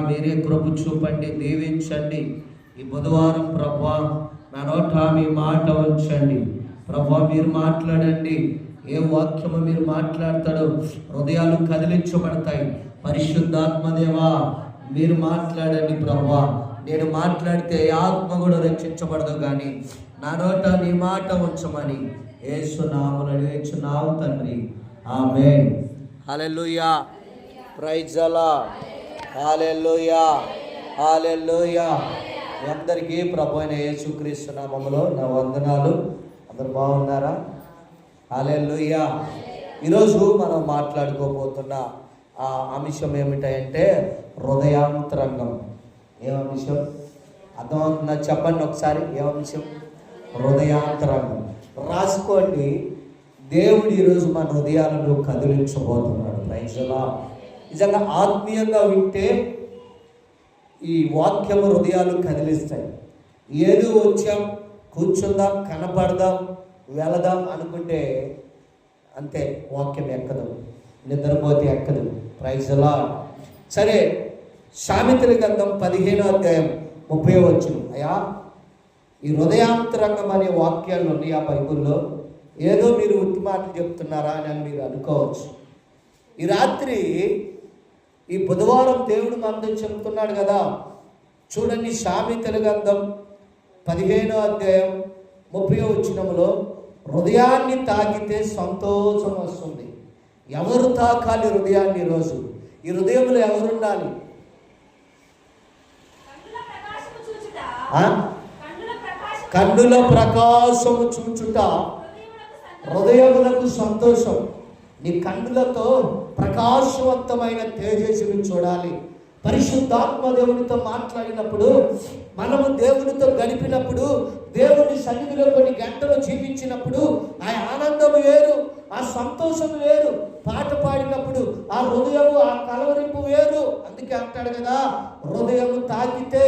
మీరే కృప చూపండి, దీవించండి. ఈ బుధవారం ప్రభువా నా నోట మీ మాట ఉంచండి ప్రభువా. మీరు మాట్లాడండి. ఏ వాక్యము మీరు మాట్లాడతాడో హృదయాలు కదిలించబడతాయి. పరిశుద్ధాత్మదేవా మీరు మాట్లాడండి ప్రభువా. నేను మాట్లాడితే ఆత్మ కూడా రక్షించబడదు, కానీ నా నోట నీ మాట ఉంచమని యేసు నామమున అడిగేచున్నాము తండ్రి, ఆమేన్. హల్లెలూయా, ప్రైజ్ ది లార్డ్. హల్లెలూయా, హల్లెలూయా. మీ అందరికీ ప్రభు అయిన యేసుక్రీస్తు నామములో నా వందనాలు. అందరు బాగున్నారా? హల్లెలూయా. ఈరోజు మనం మాట్లాడుకోబోతున్న ఆ అంశం ఏమిటంటే హృదయాంతరంగం. ఏం అంశం అర్థమవుతుందా? చెప్పండి ఒకసారి. ఏం అంశం? హృదయాంతరంగం. రాసుకోండి. దేవుడు ఈరోజు మన హృదయాలను కదిలించబోతున్నాడు. Praise the lord. నిజంగా ఆత్మీయంగా వింటే ఈ వాక్యము హృదయాలు కదిలిస్తాయి. ఏదో వచ్చాం, కూర్చుందాం, కనపడదాం, వెళదాం అనుకుంటే అంతే, వాక్యం ఎక్కదు, నిద్రపోతే ఎక్కదు. Praise the Lord. సరే, సామెతల గ్రంథం 15వ అధ్యాయం 30వ వచనం. అయ్యా, ఈ హృదయాంతరంగం అనే వాక్యాలు ఉన్నాయి ఆ బైబిల్లో. ఏదో మీరు ఉత్తి మాటలు చెప్తున్నారా అని మీరు అనుకోవచ్చు. ఈ రాత్రి ఈ బుధవారం దేవుడు మనతో చెప్తున్నాడు కదా. చూడండి, సామెతల గ్రంథం 15వ అధ్యాయం 30వ వచనంలో హృదయాన్ని తాకితే సంతోషం వస్తుంది. ఎవరు తాకాలి హృదయాన్ని? ఈరోజు ఈ హృదయంలో ఎవరుండాలి? కన్నుల ప్రకాశము చూచుట హృదయములకు సంతోషం. నీ కన్నులతో ప్రకాశవంతమైన తేజస్సును చూడాలి. పరిశుద్ధాత్మ దేవునితో మాట్లాడినప్పుడు, మనము దేవునితో గడిపినప్పుడు, దేవుని సన్నిధిలో కొన్ని గంటలు జీవించినప్పుడు ఆ ఆనందం వేరు, ఆ సంతోషం వేరు. పాట పాడినప్పుడు ఆ హృదయము, ఆ కలవరింపు వేరు. అందుకే అంటాడు కదా, హృదయము తాకితే,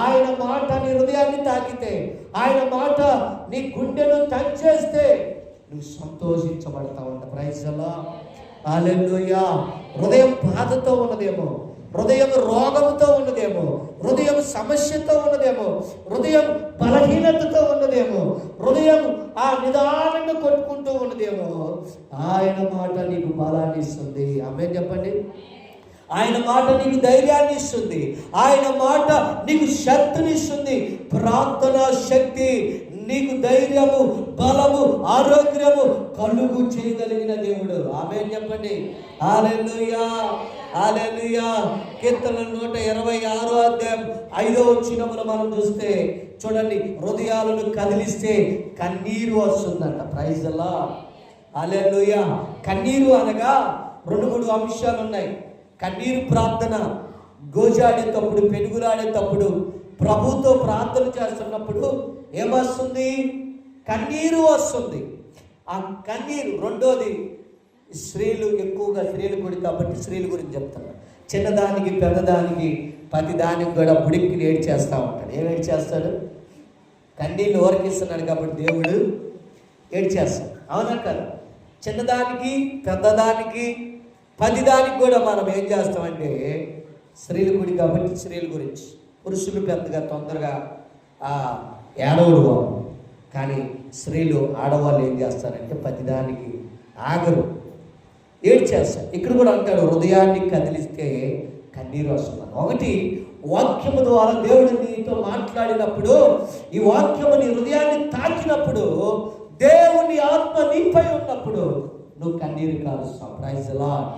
ఆయన మాట నీ హృదయాన్ని తాకితే, ఆయన మాట నీ గుండెను తంచేస్తే నువ్వు సంతోషించబడతావంట. Praise the Lord. హల్లెలూయా. హృదయం బాధతో ఉన్నదేమో, హృదయం రోగంతో ఉన్నదేమో, హృదయం సమస్యతో ఉన్నదేమో, హృదయం బలహీనతతో ఉన్నదేమో, హృదయం ఆ నిదానంగా కొట్టుకుంటూ ఉన్నదేమో, ఆయన మాట నీకు బలాన్ని ఇస్తుంది. ఆమేన్ చెప్పండి. ఆయన మాట నీకు ధైర్యాన్ని ఇస్తుంది. ఆయన మాట నీకు శక్తిని ఇస్తుంది. ప్రార్థనా శక్తి నీకు ధైర్యము, బలము, ఆరోగ్యము కలుగు చేయగలిగిన దేవుడు. ఆమేన్ చెప్పండి. హల్లెలూయా, హల్లెలూయా. కీర్తనల 126వ అధ్యాయం 5వ వచనములో మనం చూస్తే చూడండి, హృదయాలను కదిలిస్తే కన్నీరు వస్తుందంట. Praise the Lord. హల్లెలూయా. కన్నీరు అనగా 2-3 అంశాలు ఉన్నాయి. కన్నీరు ప్రార్థన, గోజాడేటప్పుడు, పెనుగులాడేటప్పుడు, ప్రభుతో ప్రార్థన చేస్తున్నప్పుడు ఏమొస్తుంది? కన్నీరు వస్తుంది. ఆ కన్నీరు. రెండోది, స్త్రీలు, ఎక్కువగా స్త్రీలు కూడా కాబట్టి స్త్రీల గురించి చెప్తాను. చిన్నదానికి, పెద్దదానికి, ప్రతి దానికి కూడా బుడిక్కి ఏడు చేస్తూ ఉంటాడు. ఏడు చేస్తాడు? కన్నీళ్ళు ఓరకిస్తున్నాడు కాబట్టి దేవుడు ఏడు చేస్తాడు. అవునా కదా? చిన్నదానికి, పెద్దదానికి, ప్రతి దానికి కూడా మనం ఏం చేస్తామంటే స్త్రీల గుడి కాబట్టి స్త్రీల గురించి. పురుషులు పెద్దగా తొందరగా ఏడవడు, కానీ స్త్రీలు, ఆడవాళ్ళు ఏం చేస్తారంటే ప్రతిదానికి ఆగరు, ఏడు చేస్తారు. ఇక్కడ కూడా అంటాడు, హృదయాన్ని కదిలిస్తే కన్నీరు వస్తుంది. ఒకటి, వాక్యము ద్వారా దేవుడు నీతో మాట్లాడినప్పుడు, ఈ వాక్యము నీ హృదయాన్ని తాకినప్పుడు, దేవుని ఆత్మ నీపై ఉన్నప్పుడు నువ్వు కన్నీరు కాలుస్తావు. Praise the lord.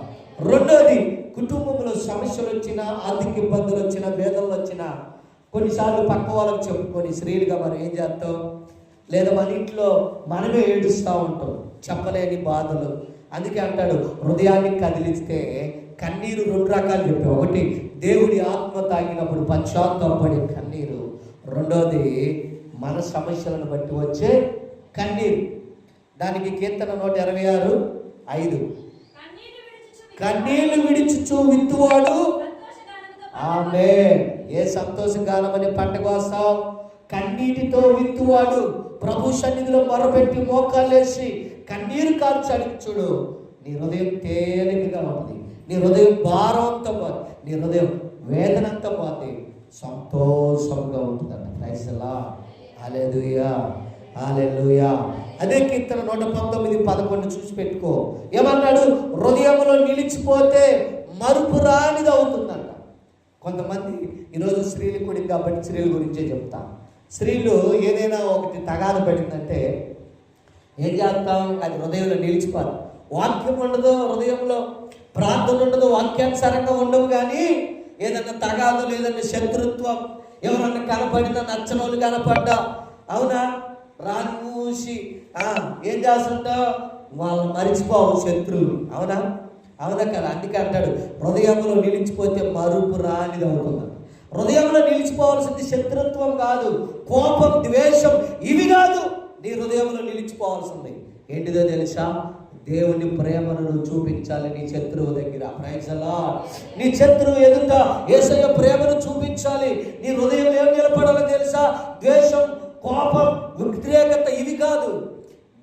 రెండోది, కుటుంబంలో సమస్యలు వచ్చినా, ఆర్థిక ఇబ్బందులు వచ్చినా, వేదనలు వచ్చినా, కొన్నిసార్లు పక్క వాళ్ళకి చెప్పుకొని స్త్రీలుగా మనం ఏం చేస్తాం? లేదా మన ఇంట్లో మనమే ఏడుస్తూ ఉంటాం, చెప్పలేని బాధలు. అందుకే అంటాడు, హృదయాన్ని కదిలిస్తే కన్నీరు 2 రకాలు చెప్పావు. ఒకటి, దేవుడి ఆత్మ తాగినప్పుడు పశ్చాత్తాపడే కన్నీరు. రెండోది, మన సమస్యలను బట్టి వచ్చే కన్నీరు. దానికి కీర్తన 126:5, కన్నీళ్లు విడిచుచు విత్తువాడు. ఆమేన్. ఏ సంతోషగానం అనే పంటకు వస్తావు? కన్నీటితో విత్తువాడు. ప్రభు సన్నిధిలో మొరపెట్టి మోకాళ్ళేసి కన్నీరు కార్చాడు. చూడు, నీ హృదయం తేలికగా ఉంటుంది, నీ హృదయం భారంతో, నీ హృదయం వేదన అంతా పోతే సంతోషంగా ఉంటుందంట. Praise the Lord. Hallelujah, hallelujah. అదే కీర్తన 119:11 చూసి పెట్టుకో. ఏమన్నాడు? హృదయంలో నిలిచిపోతే మరుపు రానిది అవుతుందంట. కొంతమంది ఈరోజు స్త్రీలు కూడా కాబట్టి స్త్రీల గురించే చెప్తా. స్త్రీలు ఏదైనా ఒకటి తగాద పడిందంటే ఏం చేస్తాం? అది హృదయంలో నిలిచిపోదు. వాక్యం ఉండదు హృదయంలో, ప్రార్థన ఉండదు, వాక్యానుసారంగా ఉండవు. కానీ ఏదన్నా తగాదులు, ఏదన్నా శత్రుత్వం, ఎవరన్నా కనపడినా, నచ్చనోళ్ళు కనపడ్డా, అవునా, రాని మూసి ఏం చేస్తుంటావు? వాళ్ళు మరిచిపోవు శత్రువులు. అవునా, అవునా కదా? అందుకే అంటాడు హృదయంలో నిలిచిపోతే మరుపు రానిది అవుతుంది. హృదయంలో నిలిచిపోవాల్సింది శత్రుత్వం కాదు, కోపం, ద్వేషం ఇవి కాదు. నీ హృదయంలో నిలిచిపోవాల్సింది ఏంటిదో తెలుసా? దేవుని ప్రేమను చూపించాలి నీ శత్రువు దగ్గర. Praise the Lord. నీ శత్రువు ఎదుట యేసయ్య ప్రేమను చూపించాలి. నీ హృదయం ఏం నిలబడాలో తెలుసా? ద్వేషం, కోపం, వ్యతిరేకత ఇవి కాదు.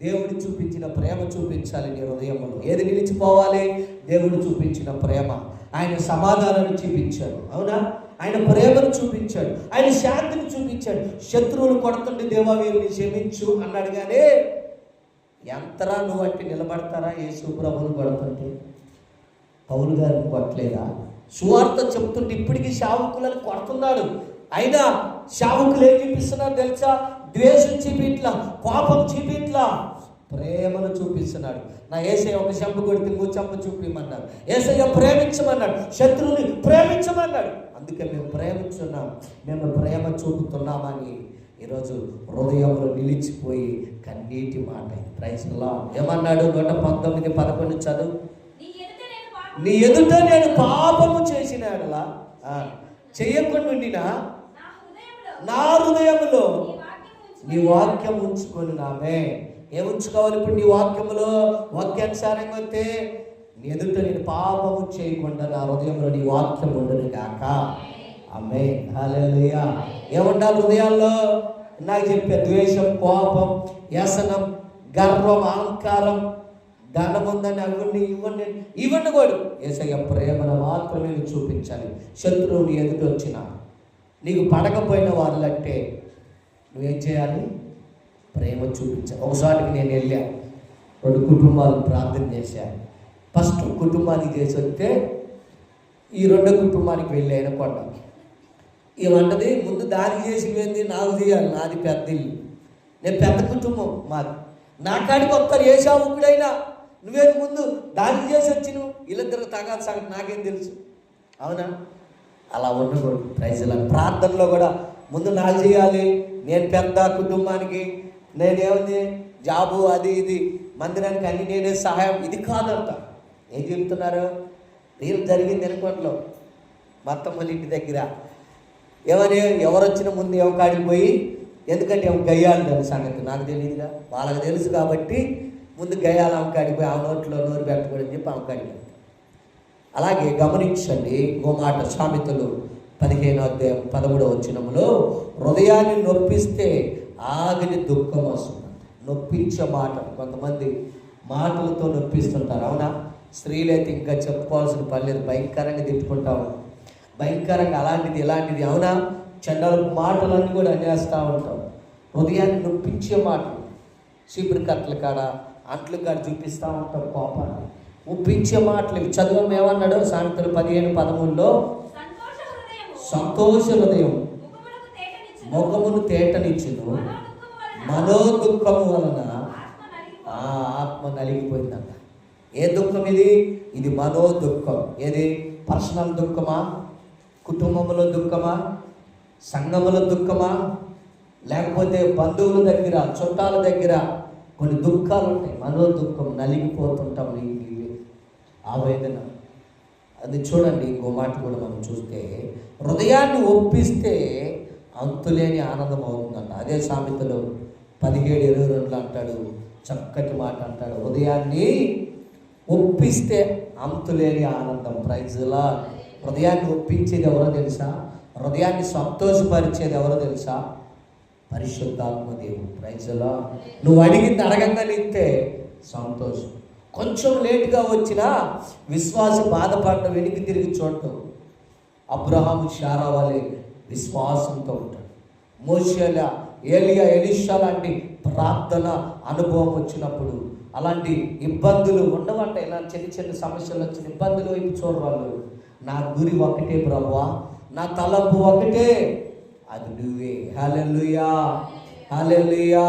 దేవుడు చూపించిన ప్రేమ చూపించాలి నీ హృదయంలో. ఏది నిలిచిపోవాలి? దేవుడు చూపించిన ప్రేమ. ఆయన సమాధానాన్ని చూపించాడు. అవునా, ఆయన ప్రేమను చూపించాడు, ఆయన శాంతిని చూపించాడు. శత్రువులు కొడుతుంటే దేవా వీరిని క్షమించు అన్నాడు. కానీ ఎంతరా నువ్వు అంటే నిలబడతారా? యేసు ప్రభువును కొడుతుంటే పౌలు గారిని కొట్టలేదా? సువార్త చెప్తుంటే ఇప్పటికీ సేవకులను కొడుతున్నాడు. అయినా సేవకులు ఏం చూపిస్తున్నారు తెలుసా? ద్వేషం చూపిట్లా, కోపం చూపిట్లా, ప్రేమను చూపిస్తున్నాడు. నా యేసయ్య ఒక చెంప కొడితే ఇంకో చెంప చూపించమన్నాడు. యేసయ్య ప్రేమించమన్నాడు, శత్రువుని ప్రేమించమన్నాడు. అందుకే మేము ప్రేమించున్నాం, మేము ప్రేమ చూపుతున్నామని ఈరోజు హృదయంలో నిలిచిపోయి కన్నీటి మాట. Praise the Lord. ఏమన్నాడు? 119:11 చదువు. నీ ఎదుట నేను పాపము చేసినాడలా చెయ్యకుండా నా హృదయములో నీ వాక్యం ఉంచుకొని నామే. ఏముంచుకోవాలి ఇప్పుడు నీ వాక్యములో? వాక్యానుసారంగా వస్తే నీ ఎదుట నేను పాపము చేయకుండా నా హృదయంలో నీ వాక్యం ఉండను కాక. ఆమేన్, హల్లెలూయా. ఏముండాలి హృదయాల్లో? నాకు చెప్పే ద్వేషం, కోపం, వ్యసనం, గర్వం, అహంకారం, ధనముందని అవ్వండి ఇవ్వండి కూడా యేసయ్య ప్రేమను మాత్రమే చూపించాలి. శత్రువుని ఎదుటి వచ్చిన నీకు పడకపోయిన వాళ్ళంటే నువ్వేం చేయాలి? ప్రేమ చూపించాలి. ఒకసారికి నేను వెళ్ళా, 2 కుటుంబాలు ప్రార్థన చేశాను. ఫస్ట్ కుటుంబానికి చేసి వస్తే ఈ 2వ కుటుంబానికి వెళ్ళాను. కొండ ఏమంటది? ముందు దానికి చేసి ఏంది? నాకు చేయాలి, నాది పెద్ద ఇల్లు, నేను పెద్ద కుటుంబం మాది. నా కాడికి వస్తారు ఏ సేవకుడైనా, నువ్వేది ముందు దానికి చేసి వచ్చి నువ్వు వీళ్ళిద్దరు తగాదు సంగతి నాకేం తెలుసు? అవునా, అలా ఉండకూడదు. Praise the Lord. ప్రార్థనలో కూడా ముందు నాకు చేయాలి, నేను పెద్ద కుటుంబానికి, నేనేముంది జాబు అది ఇది, మందిరానికి అన్ని నేనే సహాయం, ఇది కాదంట. ఏం చెప్తున్నారు? వీళ్ళు జరిగింది ఎనుకోట్లో మొత్తం వాళ్ళ ఇంటి దగ్గర ఏమని ఎవరు వచ్చిన ముందు ఎవకాడికి పోయి, ఎందుకంటే గయ్యాలి దాని సంగతి నాకు తెలియదుగా, వాళ్ళకి తెలుసు కాబట్టి ముందు గయ్యాలి ఆమెకాడికి పోయి ఆ నోట్లో నోరు పెట్టకూడదని చెప్పి ఆమెకాడికి. అలాగే గమనించండి, ఓ మాట సామెతలు 15:13 హృదయాన్ని నొప్పిస్తే ఆగని దుఃఖం వస్తుంది. నొప్పించే మాటలు, కొంతమంది మాటలతో నొప్పిస్తుంటారు. అవునా, స్త్రీలైతే ఇంకా చెప్పుకోవాల్సిన పని లేదు, భయంకరంగా తిట్టుకుంటాము, భయంకరంగా అలాంటిది ఇలాంటిది. అవునా, చెడ్డల మాటలన్నీ కూడా అనేస్తూ ఉంటాం. హృదయాన్ని నొప్పించే మాటలు, చీపురు కట్టల కాడ, అంట్ల కాడ చూపిస్తూ ఉంటాం కోపాన్ని. ఒప్పించే మాటలు చదువు ఏమన్నాడు? సామెతలు 15:13 సంతోష హృదయం ముఖమును తేటనిచ్చును, మనోదుఃఖము వలన ఆత్మ నలిగిపోయిందంట. ఏ దుఃఖం ఇది? ఇది మనోదుఃఖం. ఏది? పర్సనల్ దుఃఖమా? కుటుంబంలో దుఃఖమా? సంఘములో దుఃఖమా? లేకపోతే బంధువుల దగ్గర, చుట్టాల దగ్గర కొన్ని దుఃఖాలు ఉంటాయి. మనోదుఃఖం, నలిగిపోతుంటాం. ఆవేదన. అది చూడండి, ఇంకో మాట కూడా మనం చూస్తే హృదయాన్ని ఒప్పిస్తే అంతులేని ఆనందం అవుతుందంట. అదే సామెతలు 17:22 అంటాడు, చక్కటి మాట అంటాడు, హృదయాన్ని ఒప్పిస్తే అంతులేని ఆనందం. Praise the Lord. హృదయాన్ని ఒప్పించేది ఎవరో తెలుసా? హృదయాన్ని సంతోషపరిచేది ఎవరో తెలుసా? పరిశుద్ధాత్మ దేవుడు. Praise the Lord. నువ్వు అడిగింది అడగంగానే ఇస్తే సంతోషం. కొంచెం లేటుగా వచ్చినా విశ్వాస బాధపడటం, వెనక్కి తిరిగి చూడటం, అబ్రహాము శారా వలె విశ్వాసంతో ఉంటాడు. మోషేల, ఏలియా, ఎలీషా లాంటి ప్రార్థన అనుభవం వచ్చినప్పుడు అలాంటి ఇబ్బందులు ఉండవంట. ఇలా చిన్న చిన్న సమస్యలు వచ్చిన ఇబ్బందులు వైపు చూడరు వాళ్ళు. నా గురి ఒకటే ప్రభువా, నా తలంపు ఒకటే, అది నువ్వే. హల్లెలూయా, హల్లెలూయా,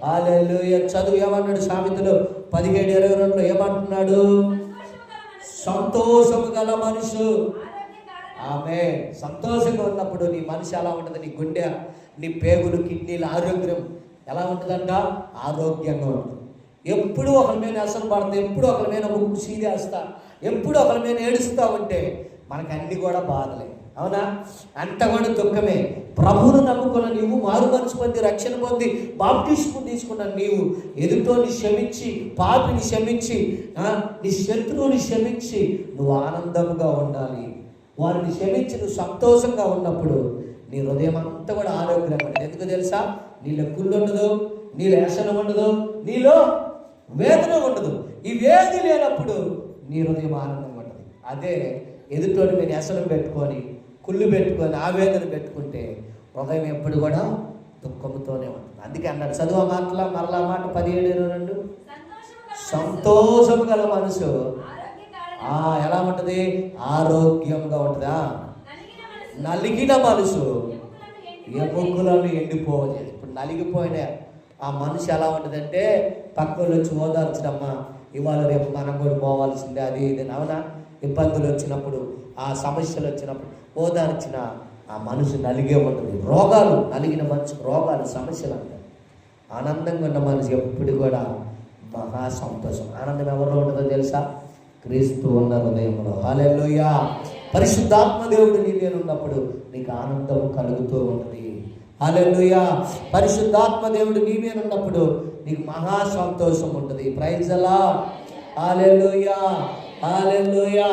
హల్లెలూయా. చదువు ఏమన్నాడు సామెతలు 17:22 ఏమంటున్నాడు? సంతోషము గల మనసు. ఆమె సంతోషంగా ఉన్నప్పుడు నీ మనసు ఎలా ఉంటుంది? నీ గుండె, నీ పేగులు, కిడ్నీలు ఆరోగ్యం ఎలా ఉంటుందంట? ఆరోగ్యంగా ఉంటుంది. ఎప్పుడు ఒకరి మీద అసలు పడతా, ఎప్పుడు ఒకరి మీద ముక్కు సీదేస్తా, ఎప్పుడు ఒకరి మీద ఏడుస్తూ ఉంటే మనకు అన్ని కూడా బాధలే. అవునా? అంత కూడా దుఃఖమే. ప్రభువును నమ్ముకున్న నీవు, మారు మనసు పొంది రక్షణ పొంది బాప్టిస్ము తీసుకున్న నీవు, ఎదుటోని క్షమించి, పాపిని క్షమించి, నీ శత్రువుని క్షమించి నువ్వు ఆనందంగా ఉండాలి. వారిని క్షమించి నువ్వు సంతోషంగా ఉన్నప్పుడు నీ హృదయం అంతా కూడా ఆరోగ్యంగా ఉంటుంది. ఎందుకు తెలుసా? నీలో కుళ్ళు ఉండదు, నీలో వ్యసనం ఉండదు, నీలో వేదన ఉండదు. ఈ వేది లేనప్పుడు నీ హృదయం ఆనందంగా ఉంటుంది. అదే ఎదుటోని మీరు వ్యసనం పెట్టుకొని, కుళ్ళు పెట్టుకొని, ఆవేదన పెట్టుకుంటే హృదయం ఎప్పుడు కూడా దుఃఖంతోనే ఉంటుంది. అందుకే అన్నాడు, చదువు మాటల మరలా మాట 17:22, సంతోషం గల మనసు ఎలా ఉంటుంది? ఆరోగ్యంగా ఉంటుందా? నలిగిన మనసు ఎముకలను ఎండిపోవాలి. ఇప్పుడు నలిగిపోయిన ఆ మనసు ఎలా ఉంటుందంటే పక్కన వచ్చి ఓదార్చడమ్మా, ఇవాళ రేపు మనం కూడా పోవాల్సిందే, అది ఇది. అవునా? ఇబ్బందులు వచ్చినప్పుడు, ఆ సమస్యలు వచ్చినప్పుడు ఓదార్చిన ఆ మనసు నలిగే ఉంటుంది. రోగాలు, నలిగిన మనసు రోగాలు, సమస్యలు అంటారు. ఆనందంగా ఉన్న మనసు ఎప్పుడు కూడా మహా సంతోషం. ఆనందం ఎవరిలో ఉంటుందో తెలుసా? క్రీస్తు ఉన్న హృదయంలో. హల్లెలూయా. పరిశుద్ధాత్మ దేవుడు నీ నేను ఉన్నప్పుడు నీకు ఆనందం కలుగుతూ ఉంటుంది. హల్లెలూయా. పరిశుద్ధాత్మ దేవుడు నీ మీద ఉన్నప్పుడు నీకు మహా సంతోషం ఉంటుంది. Praise the Lord. Hallelujah, hallelujah.